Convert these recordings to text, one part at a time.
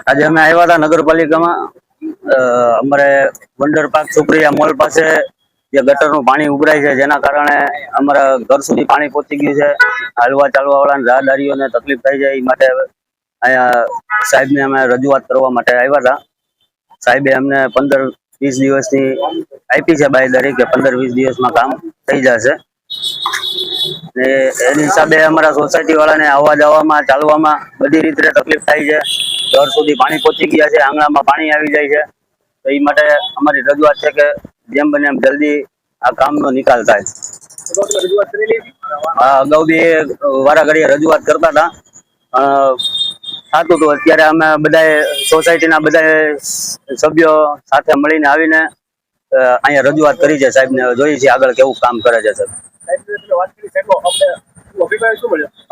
આજે અમે આવ્યા હતા નગરપાલિકામાં અમારે વંડર પાર્ક સુપ્રિયા મોલ પાસે જે ગટરનું પાણી ઉભરાય છે, જેના કારણે અમારા ઘર સુધી પાણી પહોંચી ગયું છે. હાલવા ચાલવા વાળા રાહદારીઓને તકલીફ થઈ જાય એ માટે અહીંયા સાહેબને અમે રજૂઆત કરવા માટે આવ્યા હતા. સાહેબે અમને 15-20 દિવસની આપી છે બાંયધરી કે 15-20 દિવસમાં કામ થઈ જશે. એની હિસાબે અમારા સોસાયટી વાળાને આવવા જવામાં ચાલવામાં બધી રીતે તકલીફ થાય છે. ઘર સુધી પાણી પહોંચી ગયા છે, આંગણામાં પાણી આવી જાય છે. તો એ માટે અમારી રજૂઆત છે કે જેમ બને એમ જલ્દી આ કામનો નિકાલ થાય. હા, અગાઉ બી વારાઘડીએ રજૂઆત કરતા હતા, થતું હતું. અત્યારે અમે બધાએ સોસાયટીના બધા સભ્યો સાથે મળીને આવીને અહીંયા રજૂઆત કરી છે સાહેબને. જોઈએ છીએ આગળ કેવું કામ કરે છે સાહેબ.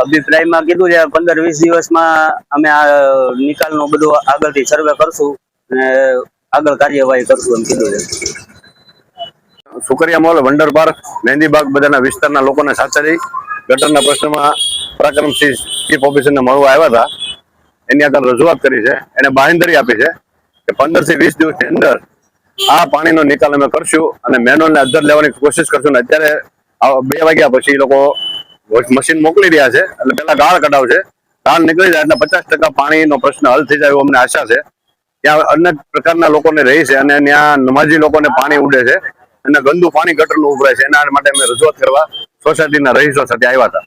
અભિપ્રાયમાં કીધું છે 15-20 દિવસમાં અમે આ નિકાલનું બધું આગળથી સર્વે કરશું અને આગળ કાર્યવાહી કરશું એમ કીધું છે. સુકરિયા મોલ, વંડર પાર્ક, મહેંદીબાગ બધાના વિસ્તારના લોકોને સાથે રહી ગટરના પ્રશ્નમાં પરાક્રમ ચીફ ઓફિસરને મળવા આવ્યા હતા. એની આગળ રજૂઆત કરી છે. એને બાંહેધરી આપી છે કે 15 થી 20 દિવસની અંદર આ પાણીનો નિકાલ અમે કરશું અને મેનોલને અધર લેવાની કોશિશ કરશું. અત્યારે 2 વાગ્યા પછી લોકો મશીન મોકલી રહ્યા છે, એટલે પેલા ગાળ કઢાવશે. ગાળ નીકળી જાય એટલે 50% પાણીનો પ્રશ્ન હલ થઈ જાય એવું અમને આશા છે. ત્યાં અનેક પ્રકારના લોકોને રહી છે અને ત્યાં નમાજી લોકોને પાણી ઉડે છે અને ગંદુ પાણી ગટરનું ઉભરાય છે. એના માટે અમે રજૂઆત કરવા સોસાયટીના રહીશો સાથે આવ્યા હતા.